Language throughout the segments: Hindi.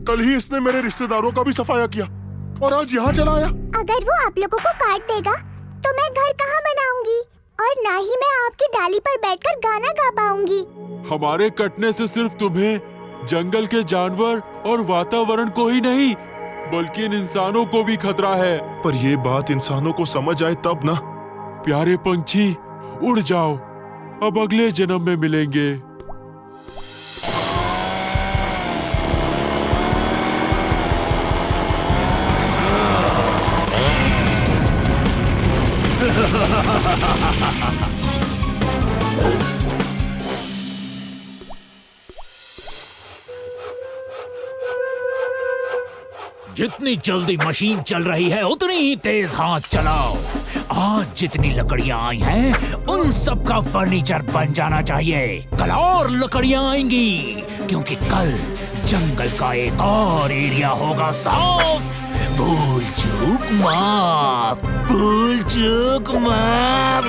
कल ही इसने मेरे रिश्तेदारों का भी सफाया किया और आज यहाँ चला आया। अगर वो आप लोगों को काट देगा तो मैं घर कहाँ बनाऊंगी और ना ही मैं आपकी डाली पर बैठकर गाना गा पाऊंगी। हमारे कटने से सिर्फ तुम्हें, जंगल के जानवर और वातावरण को ही नहीं बल्कि इन इंसानों को भी खतरा है। पर ये बात इंसानों को समझ आए तब ना। प्यारे पंछी, उड़ जाओ, अब अगले जन्म में मिलेंगे। जितनी जल्दी मशीन चल रही है उतनी ही तेज हाथ चलाओ। आज जितनी लकड़ियां आई हैं उन सब का फर्नीचर बन जाना चाहिए। कल और लकड़ियां आएंगी क्योंकि कल जंगल का एक और एरिया होगा साफ। भूल चूक माफ, भूल चूक माफ।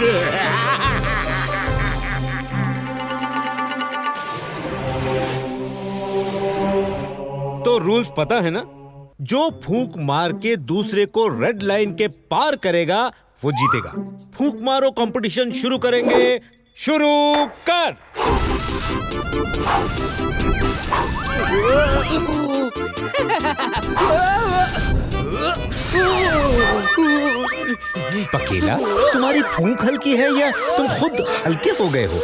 तो रूल्स पता है ना? जो फूंक मार के दूसरे को रेड लाइन के पार करेगा वो जीतेगा। फूंक मारो कंपटीशन शुरू करेंगे। शुरू कर। पकेला, तुम्हारी फूंक हल्की है या तुम खुद हल्के हो गए हो?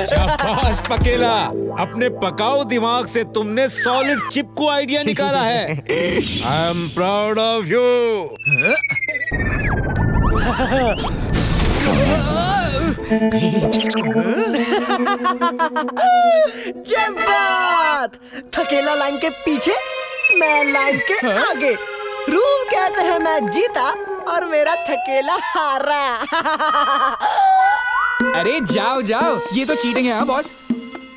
शाबाश पकेला, अपने पकाऊ दिमाग से तुमने सॉलिड चिपकू आइडिया निकाला है। I am proud of you. जब्बात! थकेला लाइन के पीछे, मैं लाइन के आगे। रूल कहते हैं मैं जीता और मेरा थकेला हारा। अरे जाओ जाओ, ये तो चीटिंग है। हाँ बॉस,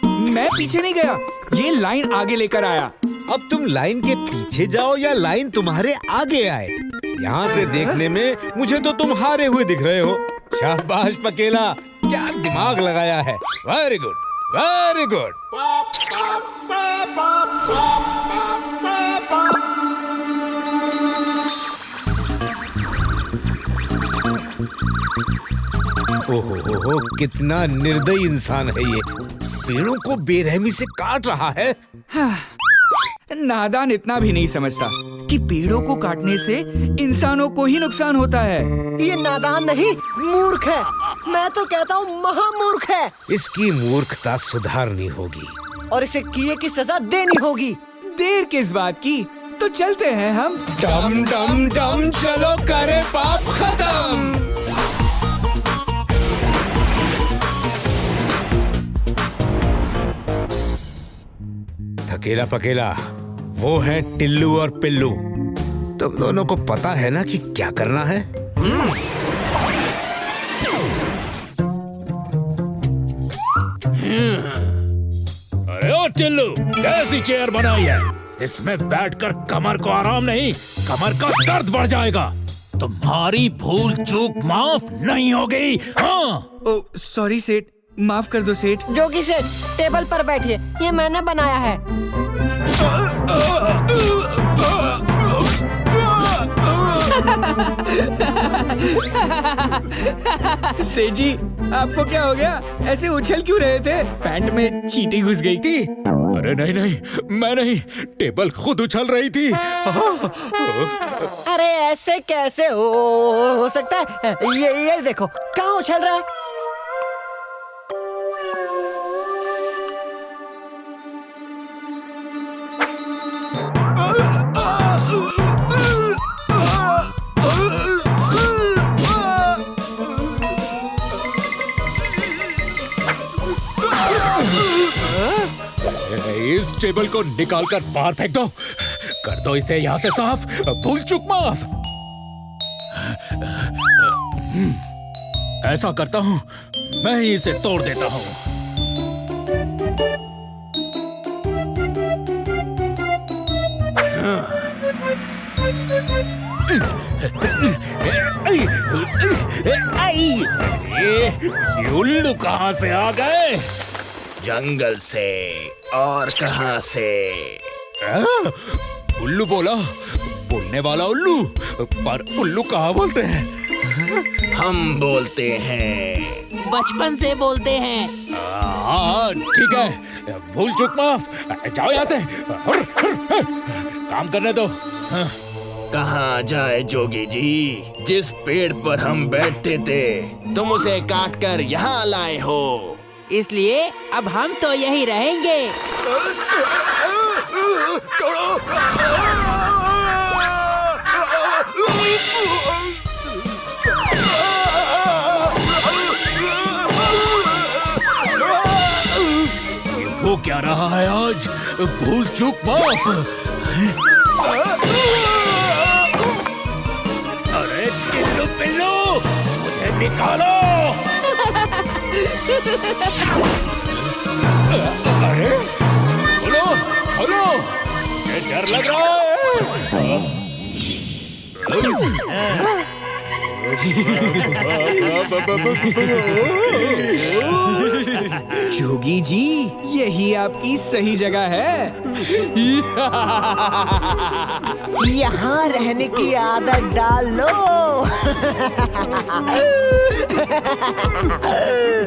मैं पीछे नहीं गया, ये लाइन आगे लेकर आया। अब तुम लाइन के पीछे जाओ या लाइन तुम्हारे आगे आए, यहाँ से देखने में मुझे तो तुम हारे हुए दिख रहे हो। शाबाश पकेला, क्या दिमाग लगाया है। Very good, very good. ओहो, कितना निर्दयी इंसान है ये। पेड़ों को बेरहमी से काट रहा है। नादान इतना भी नहीं समझता कि पेड़ों को काटने से इंसानों को ही नुकसान होता है। ये नादान नहीं, मूर्ख है। मैं तो कहता हूँ महामूर्ख है। इसकी मूर्खता सुधारनी होगी और इसे किए की सजा देनी होगी। देर किस बात की, तो चलते हैं हम। डम डम डम, चलो करे पाप खत्म। थकेला पकेला, वो है टिल्लू और पिल्लू। तुम दोनों को पता है ना कि क्या करना है? अरे ओ टिल्लू, कैसी चेयर बनाई है? इसमें बैठकर कमर को आराम नहीं, कमर का दर्द बढ़ जाएगा। तुम्हारी भूल चूक माफ नहीं होगी। हाँ। ओ सॉरी सेठ, माफ कर दो सेठ। जोगी सेठ, टेबल पर बैठिए, ये मैंने बनाया है। सेठ जी, आपको क्या हो गया? ऐसे उछल क्यों रहे थे? पैंट में चींटी घुस गई थी? अरे नहीं नहीं, मैं नहीं, टेबल खुद उछल रही थी। अरे ऐसे कैसे हो सकता है? ये देखो, कहाँ उछल रहा है? इस टेबल को निकालकर बाहर फेंक दो। कर दो इसे यहाँ से साफ। भूल चूक माफ। ऐसा करता हूँ, मैं ही इसे तोड़ देता हूँ। कहाँ से आ गए? जंगल से। और कहाँ से? उल्लू बोला, बोलने वाला उल्लू। पर उल्लू कहाँ बोलते हैं? हम बोलते हैं। बचपन से बोलते हैं। हाँ ठीक है, भूल चूक माफ। जाओ यहाँ से। काम करने दो। कहाँ जाए जोगी जी? जिस पेड़ पर हम बैठते थे तुम उसे काट कर यहाँ लाए हो। इसलिए अब हम तो यही रहेंगे। वो क्या रहा है आज? भूल चूक माफ। अरे टिल्लू पिल्लू, मुझे निकालो। अरे बोलो बोलो, ये डर लग रहा है। जोगी जी, यही आपकी सही जगह है। यहाँ रहने की आदत डाल लो।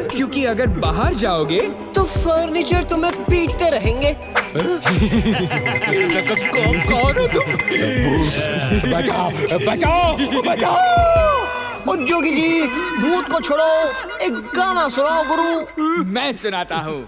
क्योंकि अगर बाहर जाओगे तो फर्नीचर तुम्हें पीटते रहेंगे। कौन हो तुम? बचाओ बचाओ बचाओ। ओ जोगी जी, भूत को छोड़ो, एक गाना सुनाओ गुरु। मैं सुनाता हूँ।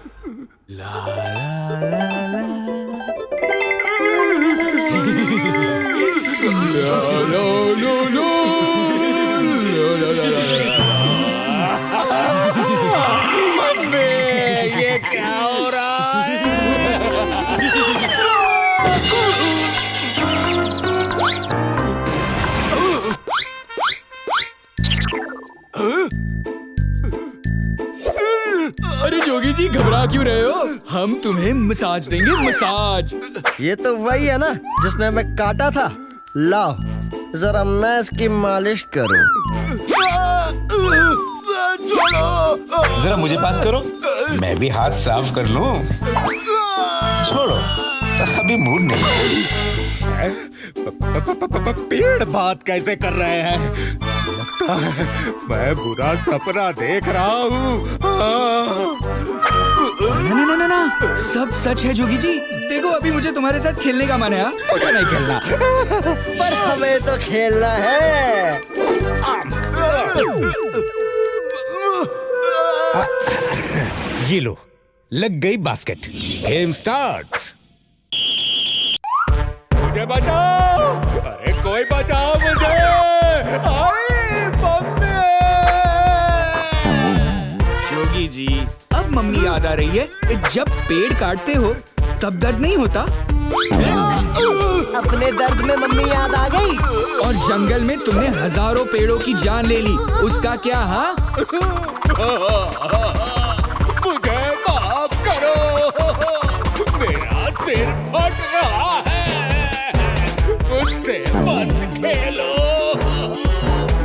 ये क्या हो रहा है? अरे जोगी जी, घबरा क्यों रहे हो? हम तुम्हें मसाज देंगे, मसाज। ये तो वही है ना जिसने मैं काटा था। लाओ जरा मैं इसकी मालिश करूं। जरा मुझे पास करो, मैं भी हाथ साफ कर लूं। छोड़ो, अभी मूड नहीं। पेड़ बात कैसे कर रहे हैं? लगता है मैं बुरा सपना देख रहा हूँ। ना ना ना ना, सब सच है जोगी जी। देखो, अभी मुझे तुम्हारे साथ खेलने का मन है। मुझे नहीं खेलना। पर हमें तो खेलना है। ये लो, लग गई बास्केट। Game start. मुझे बचाओ! अरे कोई बचाओ मुझे! आई मम्मी! जोगी जी, अब मम्मी याद आ रही है। जब पेड़ काटते हो तब दर्द नहीं होता? अपने दर्द में मम्मी याद आ गई। और जंगल में तुमने हजारों पेड़ों की जान ले ली, उसका क्या? हाँ, मुझे माफ करो, मेरा सिर फट रहा है, मुझसे मत खेलो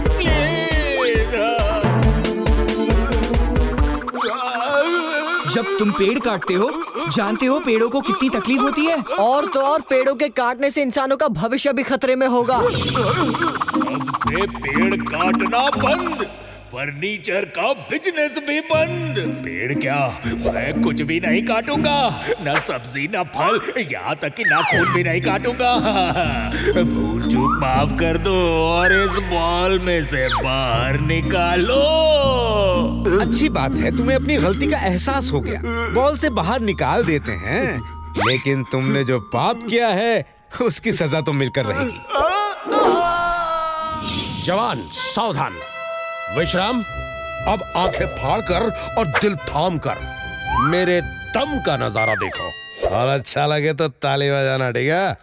प्लीज। जब तुम पेड़ काटते हो, जानते हो पेड़ों को कितनी तकलीफ होती है? और तो और पेड़ों के काटने से इंसानों का भविष्य भी खतरे में होगा। अब से पेड़ काटना बंद, फर्नीचर का बिजनेस भी बंद। पेड़ क्या, मैं कुछ भी नहीं काटूंगा, न सब्जी न फल, यहाँ तक कि नाखून भी नहीं काटूंगा। भूल चूक माफ कर दो और इस बॉल में से बाहर निकालो। अच्छी बात है, तुम्हें अपनी गलती का एहसास हो गया। बॉल से बाहर निकाल देते हैं, लेकिन तुमने जो पाप किया है उसकी सजा तो मिलकर रहेगी। जवान सावधान। विश्राम, अब आंखें फाड़ कर और दिल थाम कर मेरे दम का नजारा देखो। और अच्छा लगे तो ताली बजाना, ठीक है?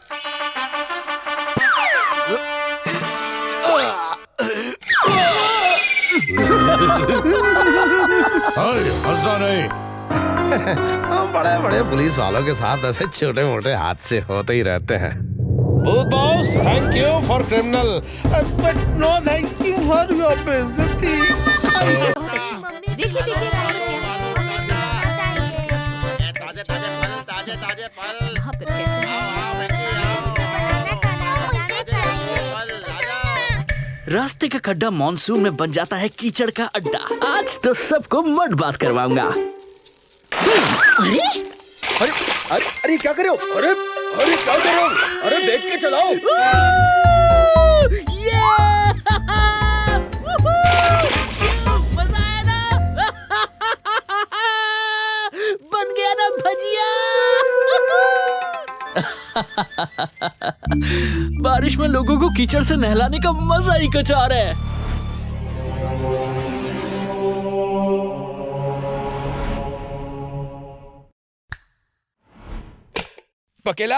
हंसना नहीं। हम बड़े बड़े पुलिस वालों के साथ ऐसे छोटे मोटे हादसे होते ही रहते हैं। Boss, thank you for criminal, but no thank you for your बेइज्जती। देखिए देखिए रास्ते का खड्डा मॉनसून में बन जाता है कीचड़ का अड्डा। आज तो सबको मड बात करवाऊंगा। अरे अरे अरे क्या कर रहे हो? अरे अरे क्या कर रहे हो? अरे देख के चलाओ। मजा आया ना? बन गया ना भजिया। बारिश में लोगों को कीचड़ से नहलाने का मजा ही कुछ और है। पकेला,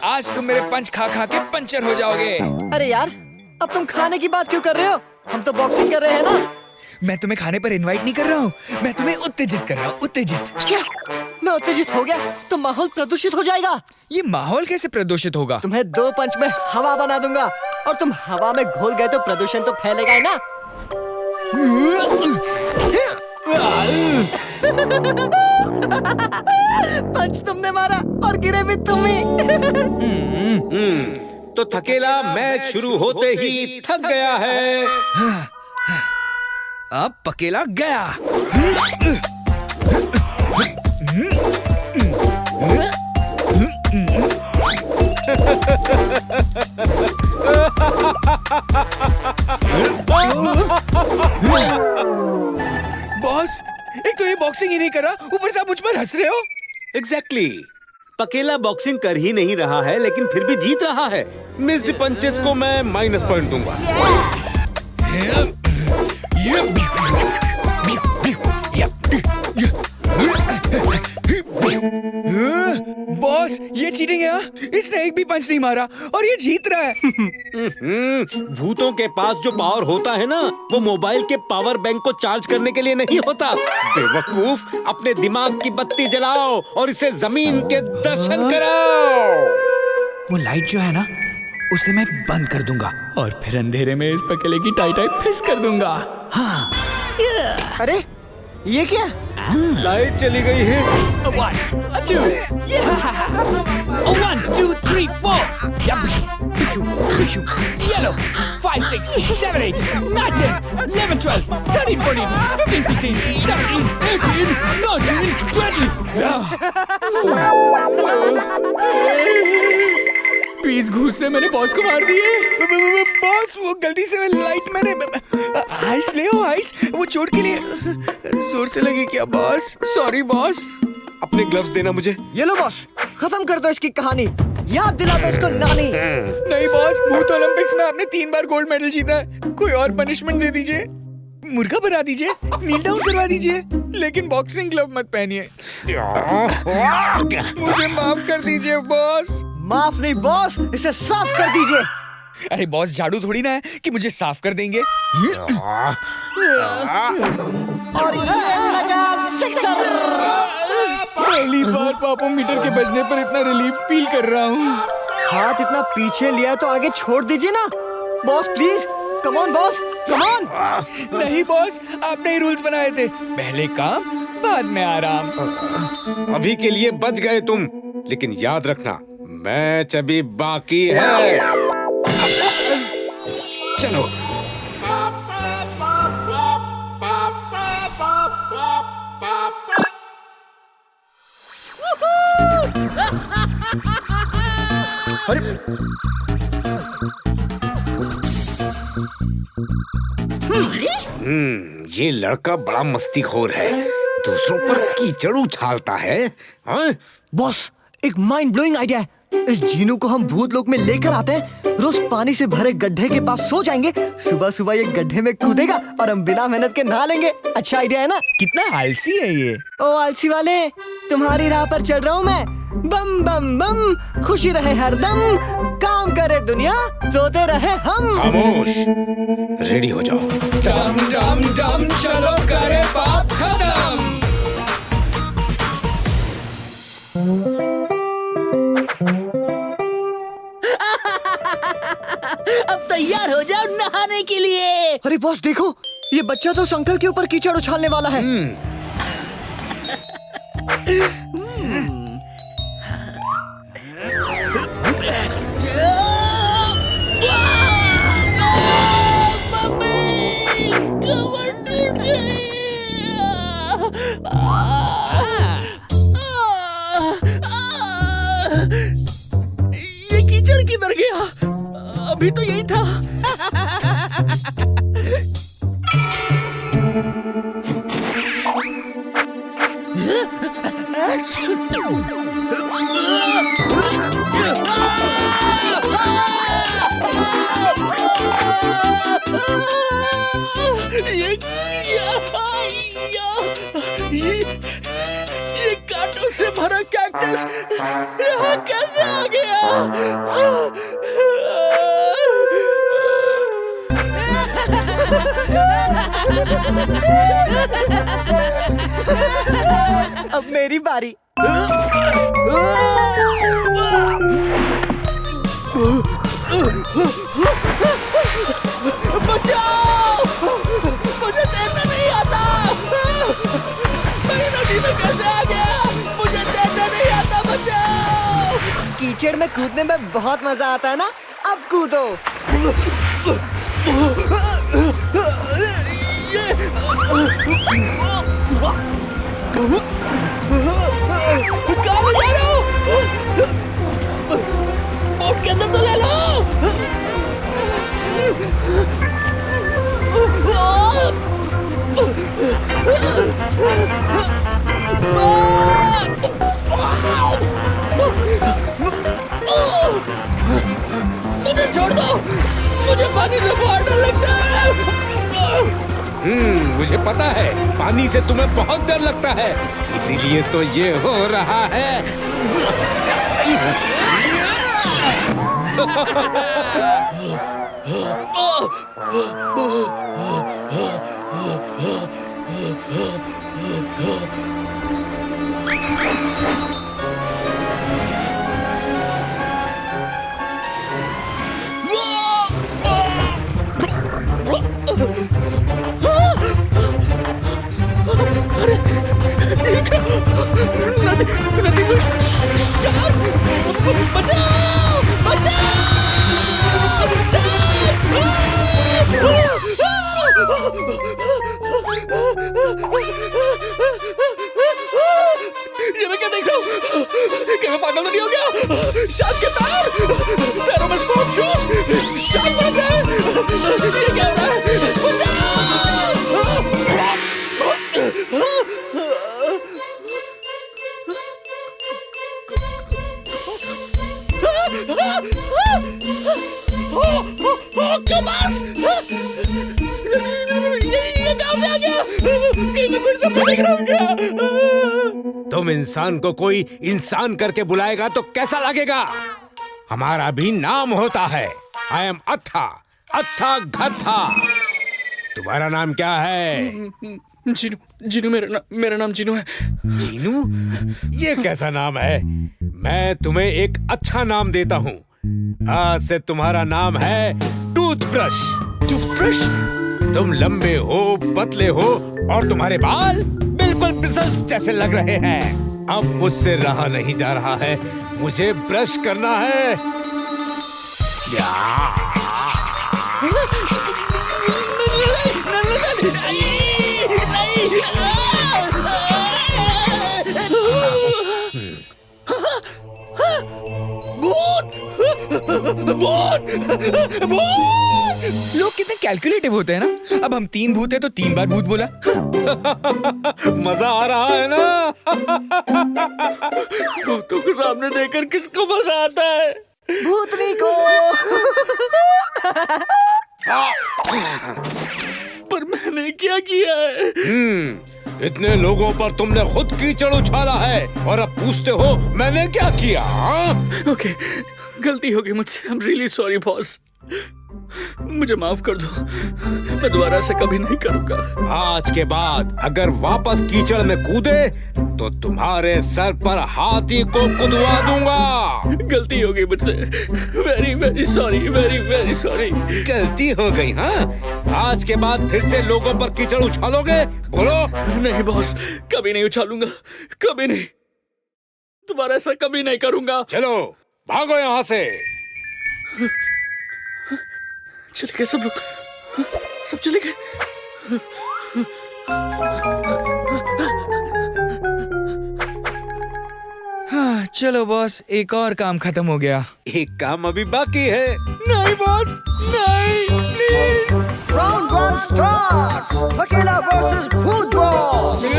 आज तुम मेरे पंच खा खा के पंचर हो जाओगे। अरे यार, अब तुम खाने की बात क्यों कर रहे हो? हम तो बॉक्सिंग कर रहे हैं ना। मैं तुम्हें खाने पर इनवाइट नहीं कर रहा हूँ, मैं तुम्हें उत्तेजित कर रहा हूँ। उत्तेजित? क्या? मैं उत्तेजित हो गया तो माहौल प्रदूषित हो जाएगा। ये माहौल कैसे प्रदूषित होगा? तुम्हें 2 पंच में हवा बना दूंगा, और तुम हवा में घुल गए तो प्रदूषण तो फैलेगा ही ना। पंच तुमने मारा और गिरे भी तुम ही। तो थकेला मैच शुरू होते ही थक गया है। अब पकेला गया। बॉस, एक तो ये बॉक्सिंग ही नहीं करा, ऊपर से आप मुझ पर हंस रहे हो। एग्जैक्टली पकेला बॉक्सिंग कर ही नहीं रहा है, लेकिन फिर भी जीत रहा है। मिस्ड पंचेस को मैं माइनस पॉइंट दूंगा। बॉस, ये चीटिंग है। इसने एक भी पंच नहीं मारा और ये जीत रहा है। भूतों के पास जो पावर होता है ना, वो मोबाइल के पावर बैंक को चार्ज करने के लिए नहीं होता। बेवकूफ, अपने दिमाग की बत्ती जलाओ और इसे जमीन के दर्शन कराओ। वो लाइट जो है ना, उसे मैं बंद कर दूंगा और फिर अंधेरे में इस पकेले की टाई टाई फिस कर दूंगा। हाँ। अरे ये क्या? लाइट चली गई है। 1, 2, 1, 2, 3, 4. Yellow. 5, 6, 7, 8, 9, 10, 11, 12, 13, 14, 15, 16, 17, 18, 19, 20. 20 घूस से मैंने बॉस को मार दिए। बॉस, वो गलती से लाइट मैंने आइस ले आओ, आइस। वो चोट के लिए जोर से लगी क्या बॉस? Sorry boss. अपने ग्लव्स देना मुझे। ये लो बॉस, खत्म कर दो इसकी कहानी। याद दिला दो इसको नानी। नहीं बॉस, भूत ओलंपिक्स में आपने 3 बार गोल्ड मेडल जीता है। कोई और पनिशमेंट दे दीजिए। मुर्गा बना दीजिए, नील डाउन करवा दीजिए, लेकिन बॉक्सिंग ग्लव मत पहनिए। मुझे माफ कर दीजिए बॉस। माफ नहीं बॉस, इसे साफ कर दीजिए। अरे बॉस, झाड़ू थोड़ी ना है कि मुझे साफ कर देंगे। और ये लगा सिक्सर। पहली बार पापोमीटर के बजने पर इतना रिलीफ फील कर रहा हूँ। हाथ इतना पीछे लिया तो आगे छोड़ दीजिए ना boss, please. Come on boss, come on. नहीं बॉस, आपने ही रूल्स बनाए थे। पहले काम, बाद में आराम। अभी के लिए बच गए तुम, लेकिन याद रखना मैच अभी बाकी है। चलो। अरे ये लड़का बड़ा मस्तीखोर है, दूसरों पर कीचड़ उछालता है। हाँ? बॉस, एक माइंड ब्लोइंग आइडिया है। इस जीनू को हम भूत लोक में लेकर आते हैं। रोज पानी से भरे गड्ढे के पास सो जाएंगे, सुबह सुबह ये गड्ढे में कूदेगा और हम बिना मेहनत के नहा लेंगे। अच्छा आइडिया है ना? कितना आलसी है ये। ओ आलसी वाले, तुम्हारी राह पर चल रहा हूँ मैं। बम बम बम, खुशी रहे हरदम, काम करे दुनिया, सोते रहे हम। खामोश, रेडी हो जाओ। डम डम डम, चलो करे पाप खत्म। अब तैयार हो जाओ नहाने के लिए। अरे बॉस देखो, ये बच्चा तो अंकल के ऊपर कीचड़ उछालने वाला है। मर गया। अभी तो यही था। ये कांटों से भरा कैक्टस यहाँ कैसे आ गया? अब मेरी बारी। बचाओ! मुझे तैरना नहीं आता। मैं नदी में कैसे आ गया? मुझे तैरना नहीं आता। बचाओ! कीचड़ में कूदने में बहुत मजा आता है ना? अब कूदो। कहाँ जा रहे हो? बोट के अंदर तो ले लो। मुझे छोड़ दो। मुझे पानी से बहुत डर लगता है। मुझे पता है पानी से तुम्हें बहुत डर लगता है, इसीलिए तो ये हो रहा है। नदी में शार्क! बचाओ! बचाओ! ये मैं क्या देख रहा हूँ? क्या मैं पागल नहीं हो गया? शार्क के पैरों में स्पोर्ट शूज! शार्क बन रहा है! ये क्या हो रहा है? बचाओ! ऑक्टोपस! ये कहाँ से आ गया? कहीं मैं कोई सपना देख रहा हूँ क्या? तुम इंसान को कोई इंसान करके बुलाएगा तो कैसा लगेगा? हमारा भी नाम होता है। I am Attha, Attha Ghattha. तुम्हारा नाम क्या है? जीनू, जीनू मेरा नाम जीनू है। जीनू? ये कैसा नाम है? मैं तुम्हें एक अच्छा नाम देता हूँ। आज से तुम्हारा नाम है टूथब्रश। टूथब्रश? तुम लंबे हो, पतले हो और तुम्हारे बाल बिल्कुल ब्रिसल्स जैसे लग रहे हैं। अब मुझसे रहा नहीं जा रहा है, मुझे ब्रश करना है। लोग कितने कैलकुलेटिव होते हैं ना। अब हम 3 भूत है तो 3 बार भूत बोला। मजा आ रहा है ना? भूतों को सामने देखकर किसको मजा आता है? भूतनी को। पर मैंने क्या किया है? इतने लोगों पर तुमने खुद कीचड़ उछाला है और अब पूछते हो मैंने क्या किया? ओके, गलती हो गई मुझसे। I am really sorry boss. मुझे माफ कर दो। मैं दोबारा से कभी नहीं करूंगा। आज के बाद अगर वापस कीचड़ में कूदे तो तुम्हारे सर पर हाथी को कुदवा दूंगा। गलती हो गई मुझसे। Very very sorry, very very sorry. गलती हो गई? हाँ, आज के बाद फिर से लोगों पर कीचड़ उछालोगे? बोलो। नहीं बॉस, कभी नहीं उछालूंगा, कभी नहीं। दोबारा ऐसा कभी नहीं करूंगा। चलो भागो यहाँ से। चले गए सब लोग, सब चले गए। हाँ, चलो बॉस, एक और काम खत्म हो गया। एक काम अभी बाकी है। नहीं बॉस, नहीं, please. Round 1 start. Pakela versus भूत बॉस।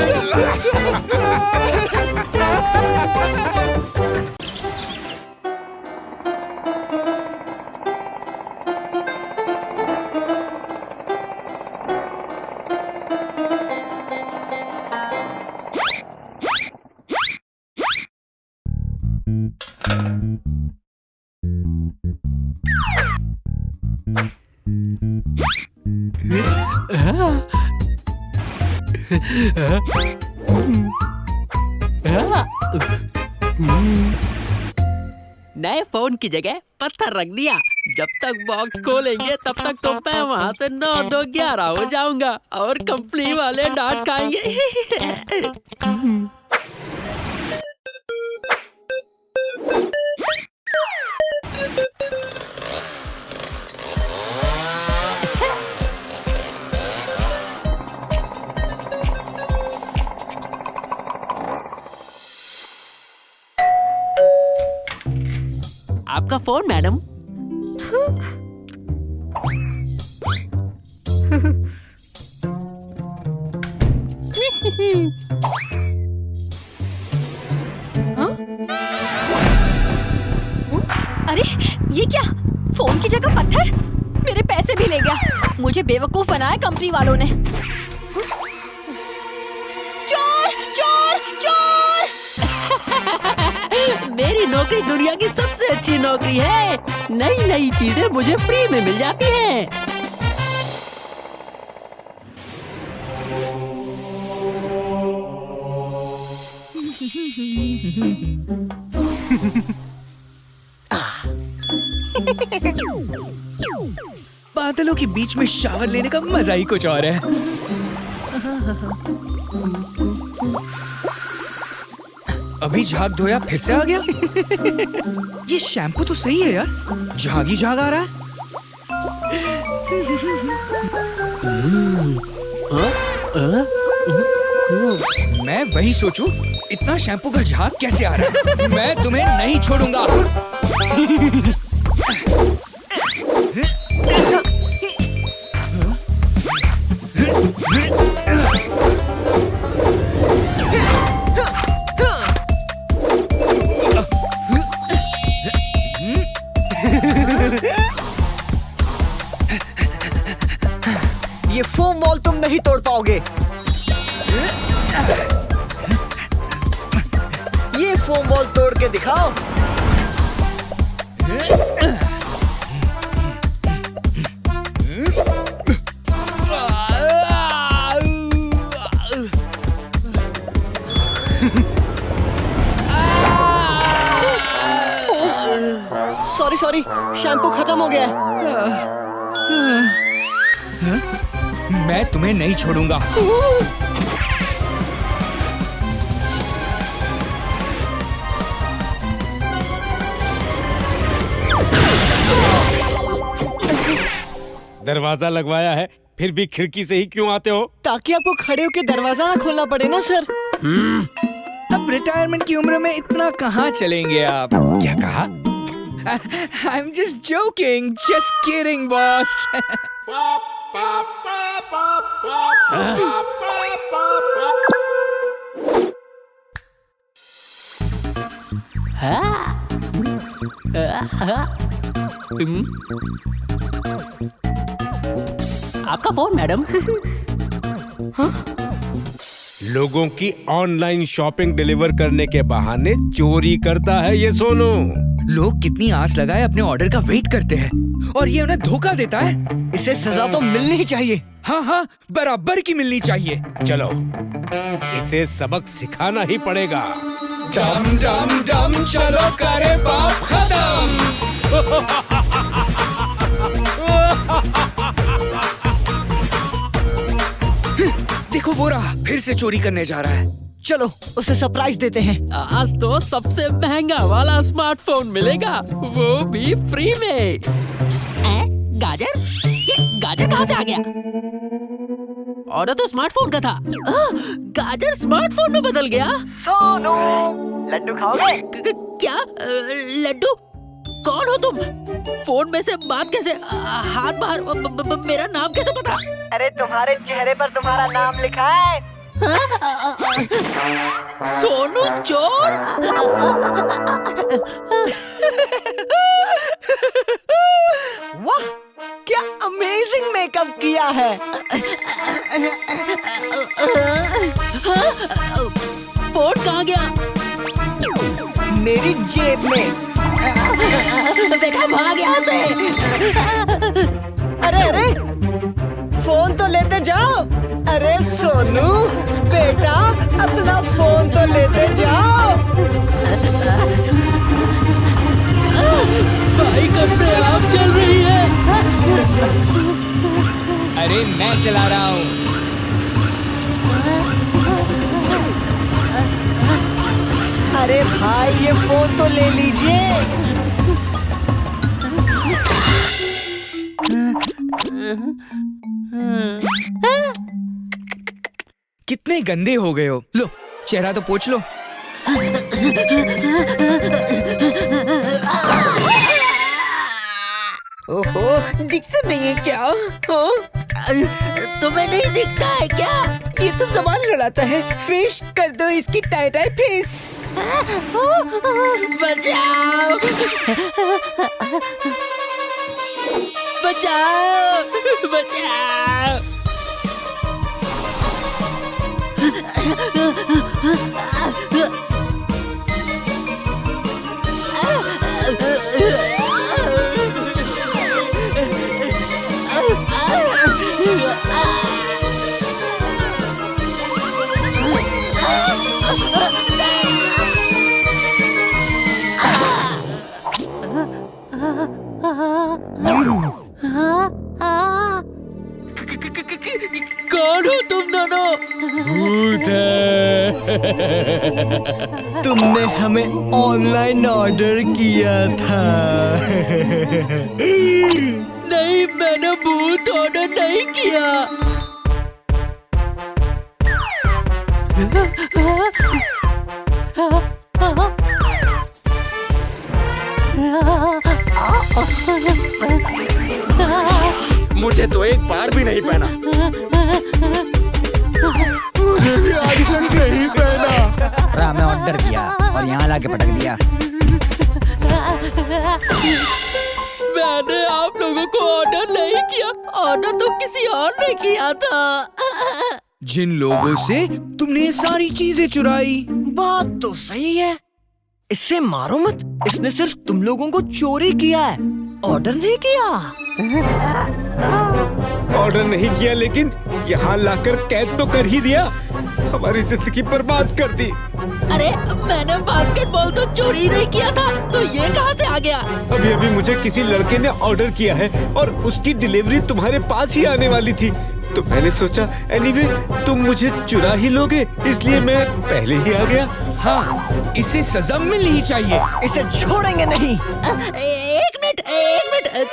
नए फोन की जगह पत्थर रख दिया। जब तक बॉक्स खोलेंगे तब तक तो मैं वहाँ से 9-2-11 हो जाऊंगा और कंपनी वाले डांट खाएंगे। आपका फोन मैडम। अरे ये क्या, फोन की जगह पत्थर? मेरे पैसे भी ले गया। मुझे बेवकूफ बनाया कंपनी वालों ने। चोर चोर चोर! मेरी नौकरी दुनिया की सबसे अच्छी नौकरी है। नई नई चीजें मुझे फ्री में मिल जाती हैं। बादलों के बीच में शावर लेने का मजा ही कुछ और है। अभी झाग धोया फिर से आ गया। ये शैम्पू तो सही है यार, झाग ही झाग आ रहा है। मैं वही सोचूं, इतना शैम्पू का झाग कैसे आ रहा है। मैं तुम्हें नहीं छोड़ूंगा। ये फोम वॉल तुम नहीं तोड़ पाओगे। ये फोम वॉल तोड़ के दिखाओ। सॉरी सॉरी, शैम्पू खत्म हो गया है। मैं तुम्हें नहीं छोड़ूंगा। दरवाजा लगवाया है, फिर भी खिड़की से ही क्यों आते हो? ताकि आपको खड़े होकर दरवाजा ना खोलना पड़े ना सर। अब रिटायरमेंट की उम्र में इतना कहाँ चलेंगे आप? क्या कहा? I'm just joking, just kidding, boss. आपका फोन मैडम। लोगों की ऑनलाइन शॉपिंग डिलीवर करने के बहाने चोरी करता है ये सोनू। लोग कितनी आस लगाए अपने ऑर्डर का वेट करते हैं और ये उन्हें धोखा देता है। इसे सजा तो मिलनी ही चाहिए। हाँ हाँ, बराबर की मिलनी चाहिए। चलो, इसे सबक सिखाना ही पड़ेगा। डम डम डम चलो करे बाप खत्म। देखो वो रहा, फिर से चोरी करने जा रहा है। चलो उसे सरप्राइज देते हैं। आज तो सबसे महंगा वाला स्मार्टफोन मिलेगा, वो भी फ्री में। गाजर? ये गाजर कहाँ से आ गया? ऑर्डर तो स्मार्टफोन का था। गाजर स्मार्टफोन में बदल गया। सोनू, लड्डू खाओगे? क्या लड्डू? कौन हो तुम? फोन में से बात कैसे? हाथ बाहर। मेरा नाम कैसे पता? अरे तुम्हारे चेहरे पर तुम्हारा नाम लिखा है। सोनू चोर। वाह, क्या अमेजिंग मेकअप किया है। फोन कहाँ गया? मेरी जेब में। बेटा भाग यहाँ से। अरे अरे, फोन तो लेते जाओ। अरे सोनू बेटा, अपना फोन तो लेते जाओ। बाइक अपने आप चल रही है। अरे मैं चला रहा हूँ। अरे भाई, ये फोन तो ले लीजिए। कितने गंदे हो गए हो। लो, चेहरा तो पोंछ लो। ओहो, दिखता नहीं है क्या? तुम्हें नहीं दिखता है क्या? ये तो ज़बान लड़ाता है। फ्रेश कर दो इसकी टाई टाई फेस। बचाओ! बचाओ! बचाओ! कौन हो तुम दोनों? भूत है। तुमने हमें ऑनलाइन ऑर्डर किया था। नहीं, मैंने भूत ऑर्डर नहीं किया। मुझे तो एक बार भी नहीं पहना। मुझे भी आज तक नहीं पहना। राम ऑर्डर किया और यहाँ लाके पटक दिया। मैंने आप लोगों को ऑर्डर नहीं किया। ऑर्डर तो किसी और ने किया था। जिन लोगों से तुमने ये सारी चीजें चुराई। बात तो सही है। इससे मारो मत। इसने सिर्फ तुम लोगों को चोरी किया है, ऑर्डर नहीं किया। ऑर्डर नहीं किया, लेकिन यहाँ लाकर कैद तो कर ही दिया। हमारी जिंदगी बर्बाद कर दी। अरे मैंने बास्केटबॉल तो चोरी नहीं किया था, तो ये कहाँ से आ गया? अभी अभी मुझे किसी लड़के ने ऑर्डर किया है और उसकी डिलीवरी तुम्हारे पास ही आने वाली थी, तो मैंने सोचा एनीवे तुम मुझे चुरा ही लोगे, इसलिए मैं पहले ही आ गया। हाँ, इसे सजा मिलनी ही चाहिए। इसे छोड़ेंगे नहीं। एक मिनट,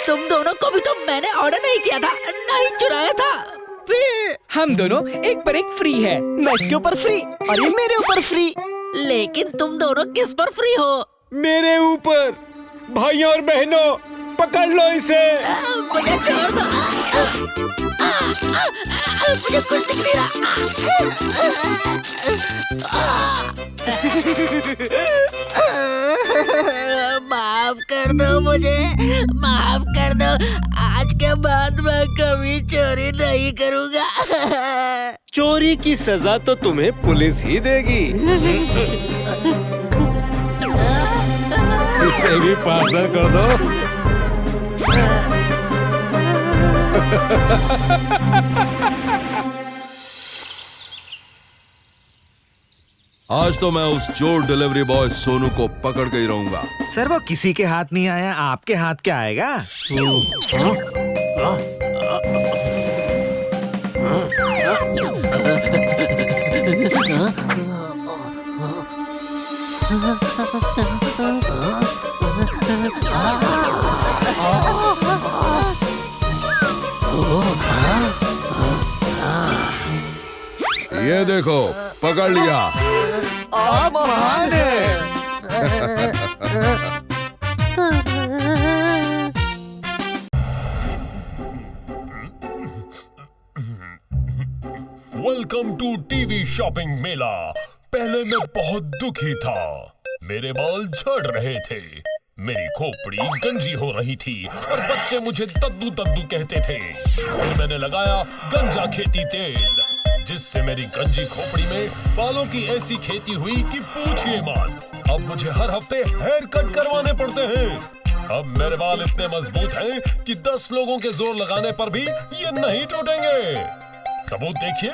तुम दोनों को भी तो मैंने ऑर्डर नहीं किया था, नहीं चुराया था। फिर हम दोनों एक पर एक फ्री है। मैं इसके ऊपर फ्री और ये मेरे ऊपर फ्री। लेकिन तुम दोनों किस पर फ्री हो? मेरे ऊपर। भाइयों और बहनों, पकड़ लो इसे। मुझे छोड़ दो। मुझे कुछ दिख नहीं रहा। माफ कर दो मुझे, माफ कर दो। आज के बाद मैं कभी चोरी नहीं करूँगा। चोरी की सजा तो तुम्हें पुलिस ही देगी। इसे भी पार्सल कर दो। आज तो मैं उस चोर डिलीवरी बॉय सोनू को पकड़ के ही रहूंगा। सर, वो किसी के हाथ नहीं आया, आपके हाथ क्या आएगा? ये देखो, पकड़ लिया। आप महान हैं। वेलकम टू टीवी शॉपिंग मेला। पहले मैं बहुत दुखी था, मेरे बाल झड़ रहे थे, मेरी खोपड़ी गंजी हो रही थी और बच्चे मुझे दद्दू दद्दू कहते थे। फिर मैंने लगाया गंजा खेती तेल, जिससे मेरी गंजी खोपड़ी में बालों की ऐसी खेती हुई कि पूछिए मत। अब मुझे हर हफ्ते हेयर कट करवाने पड़ते हैं। अब मेरे बाल इतने मजबूत हैं कि 10 लोगों के जोर लगाने पर भी ये नहीं टूटेंगे। सबूत देखिए,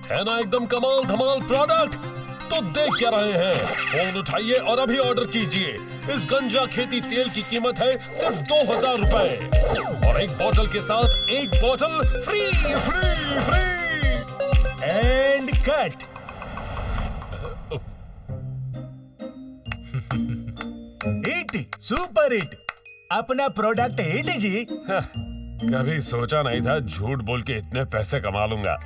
है ना एकदम कमाल धमाल प्रोडक्ट। तो देख क्या रहे हैं, फोन उठाइए और अभी ऑर्डर कीजिए। इस गंजा खेती तेल की कीमत है सिर्फ 2000 रुपए और एक बोतल के साथ एक बोतल free free free. And cut. Hit, super hit, अपना प्रोडक्ट हिट जी। कभी सोचा नहीं था झूठ बोल के इतने पैसे कमा लूंगा।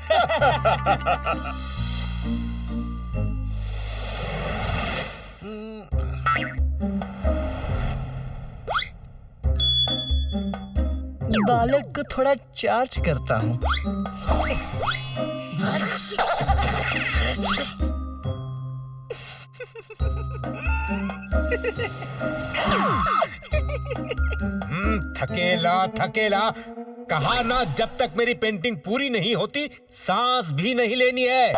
बालक को थोड़ा चार्ज करता हूँ। थकेला थकेला, कहा ना जब तक मेरी पेंटिंग पूरी नहीं होती सांस भी नहीं लेनी है।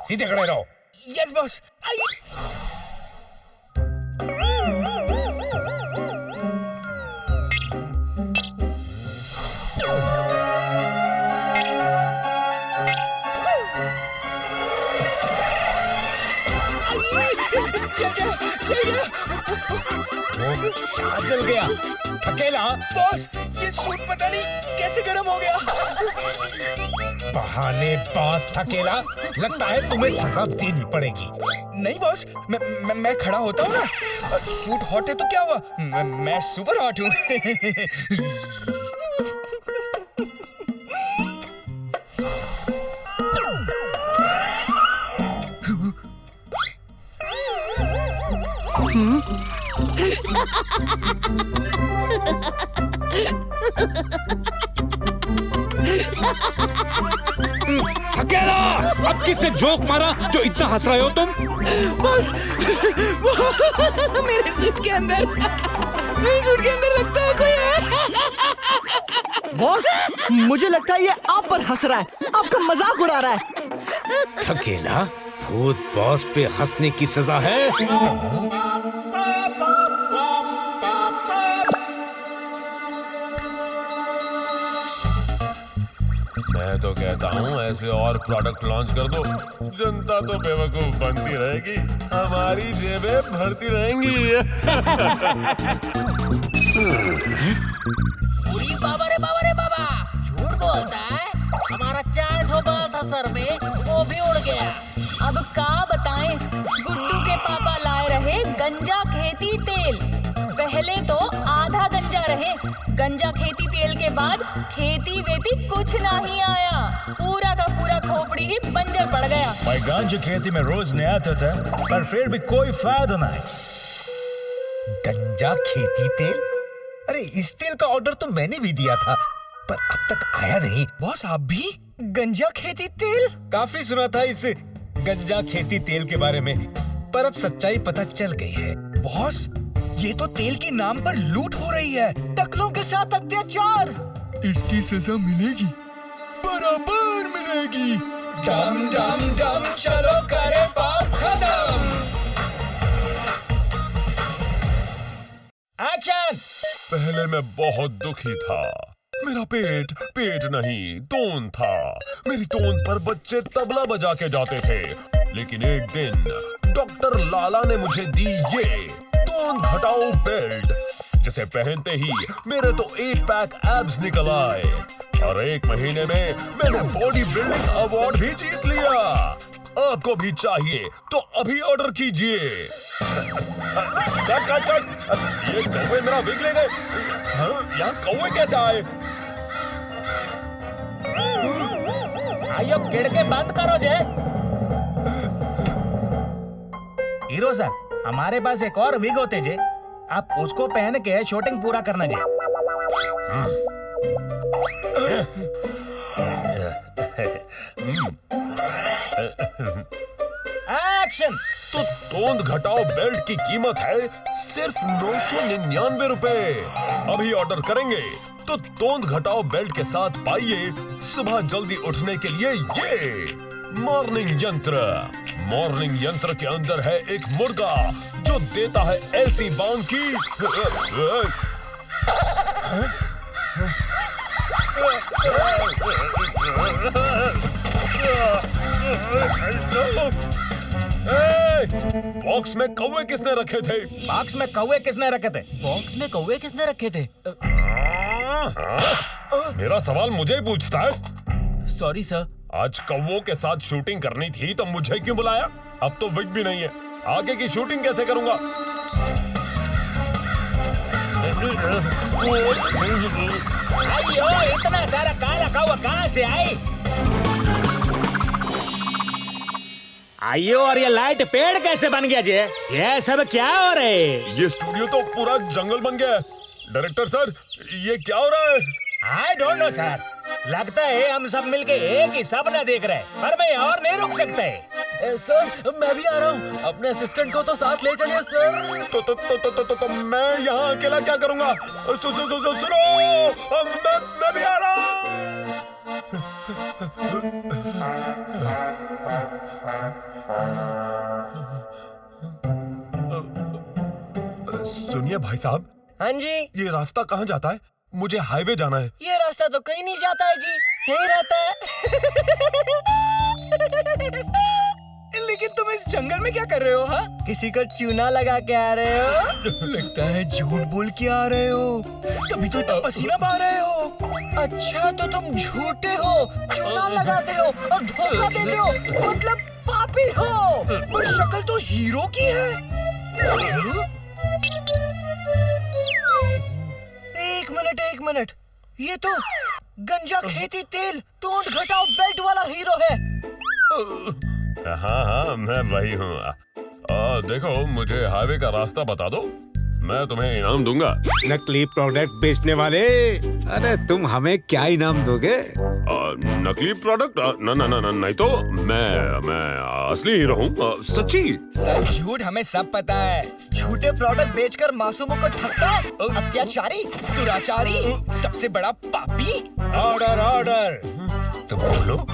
सीधे खड़े रहो। Yes boss. जल गया। थकेला बॉस, ये सूट पता नहीं कैसे गर्म हो गया। बहाने बाज थकेला, लगता है तुम्हें सजा देनी पड़ेगी। नहीं बॉस, मैं खड़ा होता हूँ ना। सूट हॉट है तो क्या हुआ, मैं सुपर हॉट हूँ। थकेला, अब किसने जोक मारा जो इतना हंस रहे हो तुम? बस मेरे सूट के अंदर लगता है कोई है। बॉस, मुझे लगता है ये आप पर हंस रहा है, आपका मजाक उड़ा रहा है। थकेला, भूत बॉस पे हंसने की सजा है। मैं तो कहता हूँ ऐसे और प्रोडक्ट लॉन्च कर दो, जनता तो बेवकूफ बनती रहेगी, हमारी जेबें भरती रहेंगी। बाबा रे बाबा, झूठ बोलता है। हमारा 4 ठो बाल था सर में, वो भी उड़ गया। अब का बताएं, गुड्डू के पापा लाए रहे गंजा खेती तेल। पहले तो आधा गंजा रहे, गंजा खेती तेल के बाद खेती वेती कुछ नहीं आया, पूरा का पूरा खोपड़ी ही बंजर पड़ गया। मैं गांजा खेती में रोज नहीं आता था, पर फिर भी कोई फायदा नहीं। गंजा खेती तेल? अरे इस तेल का ऑर्डर तो मैंने भी दिया था, पर अब तक आया नहीं। बॉस, आप भी गंजा खेती तेल? काफी सुना था इस गंजा खेती तेल के बारे में, पर अब सच्चाई पता चल गई है। बॉस, ये तो तेल के नाम पर लूट हो रही है, टकलों के साथ अत्याचार। इसकी सजा मिलेगी, बराबर मिलेगी। डम डम डम चलो करे पाप खत्म। एक्शन। पहले मैं बहुत दुखी था, मेरा पेट नहीं तोन था। मेरी तोन पर बच्चे तबला बजा के जाते थे, लेकिन एक दिन डॉक्टर लाला ने मुझे दी ये तोन घटाओ बेल्ट, जिसे पहनते ही मेरे तो 8 पैक एब्स निकल आए और 1 महीने में मैंने बॉडी बिल्डिंग अवार्ड भी जीत लिया। आपको भी चाहिए तो अभी ऑर्डर कीजिए। कट। ये कौवे मेरा विग ले गए। यहाँ कौवे कैसे आए? आइयो, खिड़की बंद करो जे। हीरो सर, हमारे पास एक और विग होते जे, आप उसको पहन के शूटिंग पूरा करना जे। एक्शन। तो तोंद घटाओ बेल्ट की कीमत है सिर्फ 999 रुपए। अभी ऑर्डर करेंगे तो तोंद घटाओ बेल्ट के साथ पाइए सुबह जल्दी उठने के लिए ये मॉर्निंग यंत्र। मॉर्निंग यंत्र के अंदर है एक मुर्गा जो देता है ऐसी बांग की बॉक्स में कौवे किसने रखे थे? बॉक्स में कौवे किसने रखे थे? बॉक्स में कौवे किसने रखे थे? मेरा सवाल मुझे ही पूछता है। Sorry sir. आज कौवों के साथ शूटिंग करनी थी तो मुझे क्यों बुलाया? अब तो विग भी नहीं है, आगे की शूटिंग कैसे करूंगा? अयो, इतना सारा काला कौवा कहाँ से आई? आइयो, और ये लाइट पेड़ कैसे बन गया जे? ये सब क्या हो रहा है? ये स्टूडियो तो पूरा जंगल बन गया है। डायरेक्टर सर, ये क्या हो रहा है? आई डोंट नो सर, लगता है हम सब मिलके एक ही सपना देख रहे हैं, पर मैं और नहीं रुक सकते। सर मैं भी आ रहा हूँ, अपने असिस्टेंट को तो साथ ले चलिए सर। तो मैं यहाँ अकेला क्या करूँगा? सुनो, मैं भी आ रहा हूँ। सुनिए भाई साहब। हाँ जी। ये रास्ता कहाँ जाता है? मुझे हाईवे जाना है। ये रास्ता तो कहीं नहीं जाता है जी, यहीं रहता है। लेकिन तुम इस जंगल में क्या कर रहे हो? हाँ, किसी को चूना लगा के आ रहे हो? लगता है झूठ बोल के आ रहे हो, तभी तो इतना पसीना बहा रहे हो। अच्छा, तो तुम झूठे हो, चूना लगाते हो और धोखा देते हो, मतलब पापी हो। पर शक्ल तो हीरो की है। एक मिनट, ये तो गंजा खेती तेल तोंद घटाओ बेल्ट वाला हीरो है। हाँ, मैं वही हूँ। देखो, मुझे हाईवे का रास्ता बता दो, मैं तुम्हें इनाम दूंगा। नकली प्रोडक्ट बेचने वाले, अरे तुम हमें क्या इनाम दोगे? नकली प्रोडक्ट? नहीं तो मैं असली हीरो हूँ, सच्ची। सच झूठ हमें सब पता है। झूठे प्रोडक्ट बेचकर मासूमों को ठगता है, अत्याचारी, दुराचारी, सबसे बड़ा पापी। ऑर्डर ऑर्डर, तो बोलो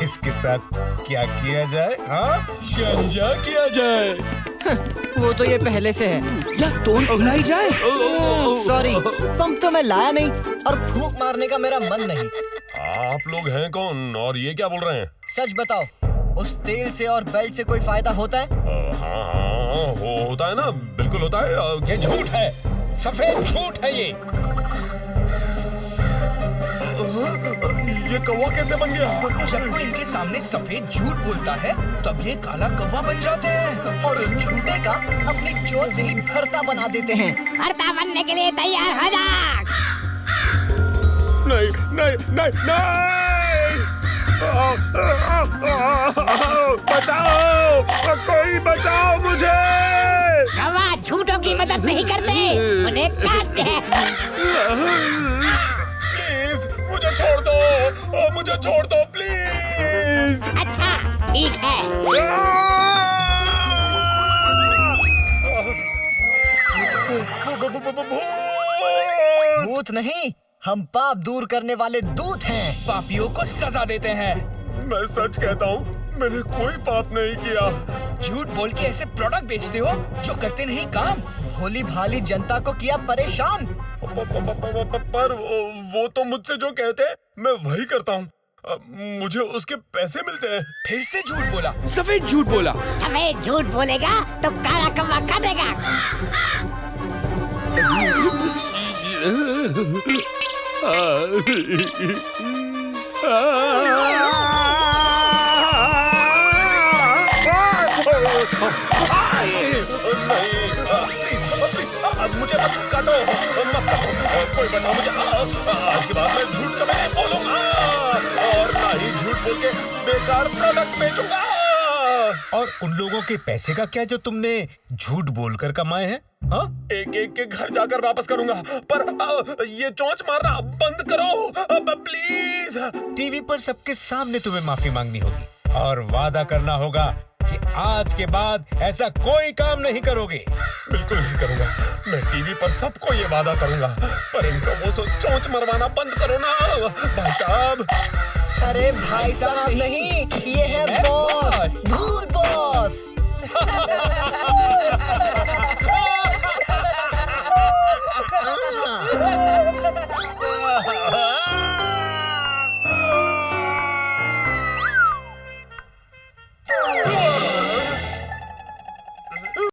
इसके साथ क्या किया जाए? हाँ, गंजा किया जाए। वो तो ये पहले से है। या तोंद पिलाई जाए? सॉरी, पंप तो मैं लाया नहीं और फूंक मारने का मेरा मन नहीं। आप लोग हैं कौन और ये क्या बोल रहे हैं? सच बताओ, उस तेल से और बेल्ट से कोई फायदा होता है? हाँ, होता है ना, बिल्कुल होता है। ये झूठ है, सफेद झूठ है ये। ये कौवा कैसे बन गया? जब कोई इनके सामने सफेद झूठ बोलता है तब ये काला कौवा बन जाते हैं और उस झूठे का अपनी चोट से ही भरता बना देते हैं। भरता बनने के लिए तैयार हो जा। नहीं। बचाओ, कोई बचाओ मुझे। कौवा झूठों की मदद नहीं करते, उन्हें काटते हैं। मुझे छोड़ दो प्लीज। अच्छा, ठीक है। भूत नहीं, हम पाप दूर करने वाले दूत हैं। पापियों को सजा देते हैं। मैं सच कहता हूँ, मैंने कोई पाप नहीं किया। झूठ बोल के ऐसे प्रोडक्ट बेचते हो जो करते नहीं काम। भोली भाली जनता को किया परेशान। पर वो तो मुझसे जो कहते मैं वही करता हूँ, मुझे उसके पैसे मिलते हैं। फिर से झूठ बोला, सफेद झूठ बोला। सफेद झूठ बोलेगा तो काला कौवा काटेगा। मुझे मत काटो, कोई बचाओ मुझे। आज के बाद मैं झूठ कभी नहीं बोलूंगा और ना ही झूठ बोल के बेकार प्रोडक्ट बेचूंगा। और उन लोगों के पैसे का क्या जो तुमने झूठ बोलकर कमाए हैं? हाँ? एक एक के घर जाकर वापस करूंगा, पर ये चोंच मारना बंद करो प्लीज। टीवी पर सबके सामने तुम्हें माफी मांगनी होगी और वादा करना होगा कि आज के बाद ऐसा कोई काम नहीं करोगे। बिल्कुल नहीं करूंगा, मैं टीवी पर सबको ये वादा करूंगा, पर इनको वो चोंच मरवाना बंद करो ना भाई साहब। अरे भाई साहब नहीं, ये है बॉस, भूत बॉस।